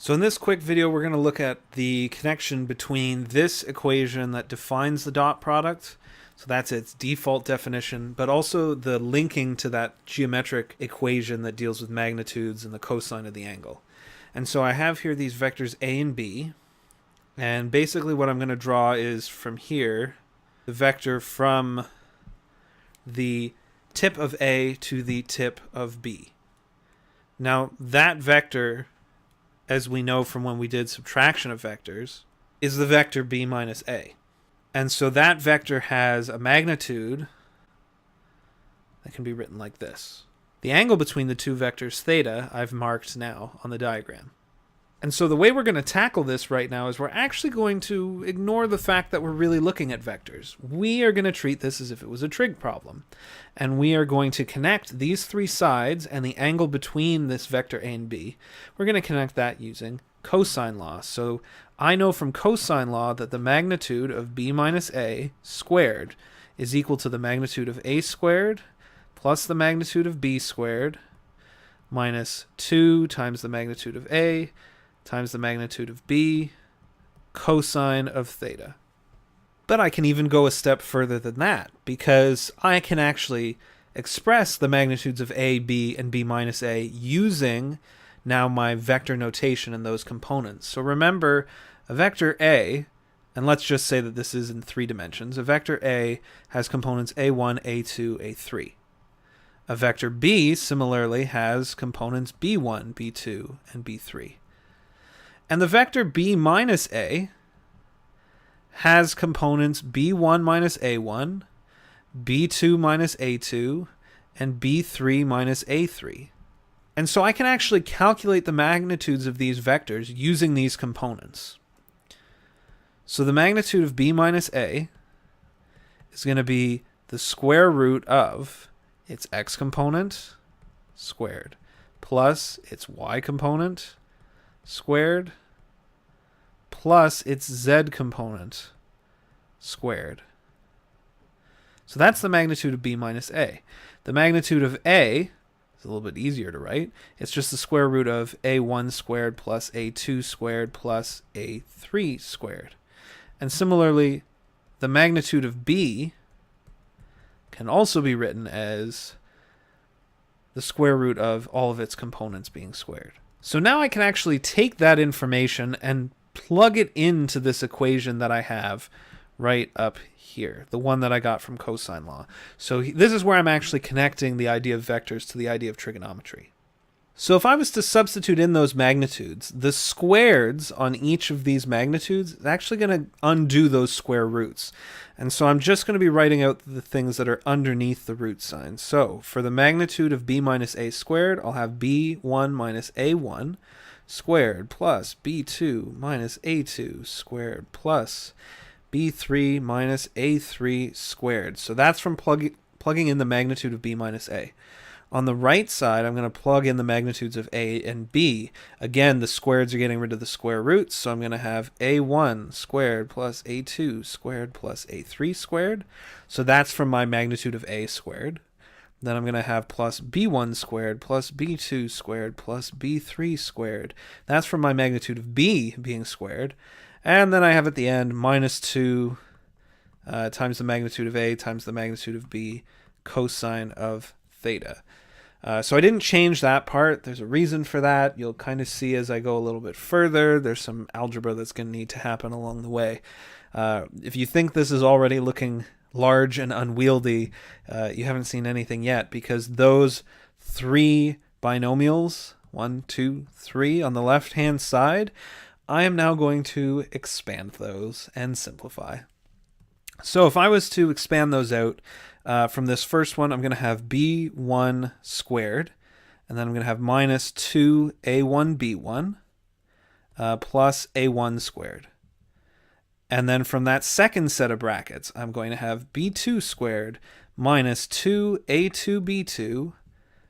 So in this quick video, we're going to look at the connection between this equation that defines the dot product, so that's its default definition, but also the linking to that geometric equation that deals with magnitudes and the cosine of the angle. And so I have here these vectors a and b, and basically what I'm going to draw is from here, the vector from the tip of a to the tip of b. Now that vector, as we know from when we did subtraction of vectors, is the vector b minus a. And so that vector has a magnitude that can be written like this. The angle between the two vectors, theta, I've marked now on the diagram. And so the way we're going to tackle this right now is we're actually going to ignore the fact that we're really looking at vectors. We are going to treat this as if it was a trig problem. And we are going to connect these three sides and the angle between this vector a and b. We're going to connect that using cosine law. So I know from cosine law that the magnitude of b minus a squared is equal to the magnitude of a squared plus the magnitude of b squared minus 2 times the magnitude of a times the magnitude of b cosine of theta. But I can even go a step further than that, because I can actually express the magnitudes of a, b, and b minus a using now my vector notation in those components. So remember, a vector a, and let's just say that this is in 3 dimensions, a vector a has components a1, a2, a3. A vector b similarly has components b1, b2, and b3. And the vector b minus a has components b1 minus a1, b2 minus a2, and b3 minus a3. And so I can actually calculate the magnitudes of these vectors using these components. So the magnitude of b minus a is going to be the square root of its x component squared plus its y component squared plus its z component squared. So that's the magnitude of b minus a. The magnitude of a is a little bit easier to write. It's just the square root of a1 squared plus a2 squared plus a3 squared. And similarly, the magnitude of b can also be written as the square root of all of its components being squared. So now I can actually take that information and plug it into this equation that I have right up here, the one that I got from cosine law. So this is where I'm actually connecting the idea of vectors to the idea of trigonometry. So if I was to substitute in those magnitudes, the squareds on each of these magnitudes is actually going to undo those square roots. And so I'm just going to be writing out the things that are underneath the root sign. So for the magnitude of b minus a squared, I'll have b1 minus a1 squared plus b2 minus a2 squared plus b3 minus a3 squared. So that's from plugging in the magnitude of b minus a. On the right side, I'm going to plug in the magnitudes of a and b. Again, the squareds are getting rid of the square roots, so I'm going to have a1 squared plus a2 squared plus a3 squared. So that's from my magnitude of a squared. Then I'm going to have plus b1 squared plus b2 squared plus b3 squared. That's from my magnitude of b being squared. And then I have at the end minus 2 times the magnitude of a times the magnitude of b cosine of theta. So I didn't change that part. There's a reason for that. You'll kind of see as I go a little bit further. There's some algebra that's going to need to happen along the way. If you think this is already looking large and unwieldy, you haven't seen anything yet, because those 3 binomials, 1, 2, 3 on the left-hand side, I am now going to expand those and simplify. So if I was to expand those out, from this first one, I'm going to have b1 squared, and then I'm going to have minus 2a1b1 plus a1 squared. And then from that second set of brackets, I'm going to have b2 squared minus 2a2b2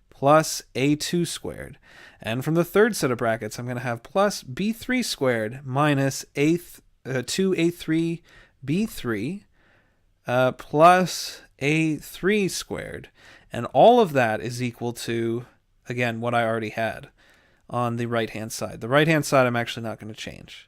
plus a2 squared. And from the third set of brackets, I'm going to have plus b3 squared minus 2a3b3 plus a3 squared. And all of that is equal to, again, what I already had. on the right-hand side. The right-hand side I'm actually not going to change.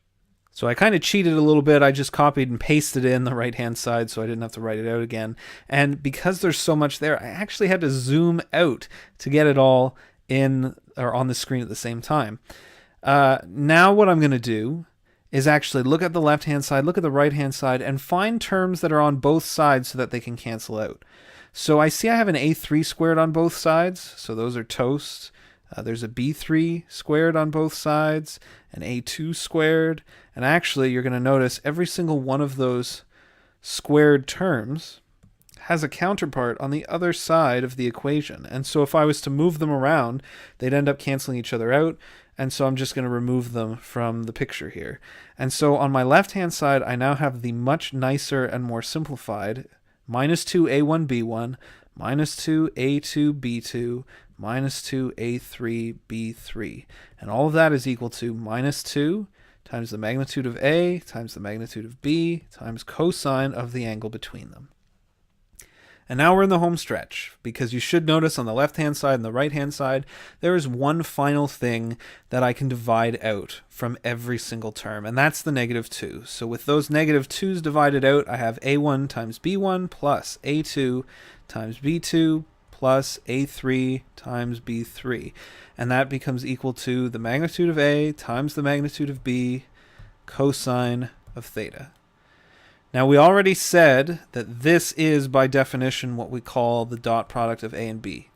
So I kind of cheated a little bit. I just copied and pasted in the right-hand side so I didn't have to write it out again. And because there's so much there, I actually had to zoom out to get it all in or on the screen at the same time. Now what I'm going to do is actually look at the left-hand side, look at the right-hand side, and find terms that are on both sides so that they can cancel out. So I see I have an a3 squared on both sides, so those are toast. There's a b3 squared on both sides, an a2 squared, and actually you're going to notice every single one of those squared terms has a counterpart on the other side of the equation. And so if I was to move them around, they'd end up canceling each other out, and so I'm just going to remove them from the picture here. And so on my left-hand side, I now have the much nicer and more simplified minus 2a1b1, minus 2a2b2, minus 2a3b3. And all of that is equal to minus 2 times the magnitude of a times the magnitude of b times cosine of the angle between them. And now we're in the home stretch, because you should notice on the left-hand side and the right-hand side, there is one final thing that I can divide out from every single term, and that's the negative 2. So with those negative 2's divided out, I have a1 times b1 plus a2 times b2 plus a3 times b3. And that becomes equal to the magnitude of a times the magnitude of b cosine of theta. Now, we already said that this is, by definition, what we call the dot product of a and b.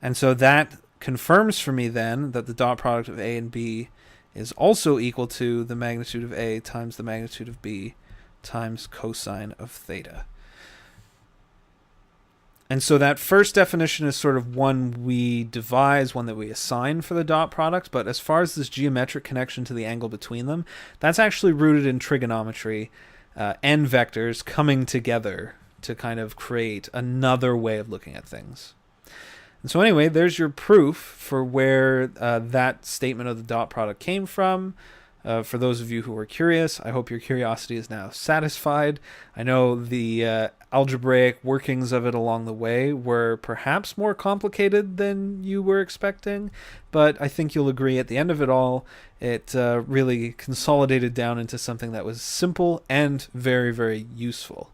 And so that confirms for me, then, that the dot product of a and b is also equal to the magnitude of a times the magnitude of b times cosine of theta. And so that first definition is sort of one we devise, one that we assign for the dot product. But as far as this geometric connection to the angle between them, that's actually rooted in trigonometry. And vectors coming together to kind of create another way of looking at things. And so anyway, there's your proof for where that statement of the dot product came from. For those of you who were curious, I hope your curiosity is now satisfied. I know the algebraic workings of it along the way were perhaps more complicated than you were expecting, but I think you'll agree at the end of it all, it really consolidated down into something that was simple and very, very useful.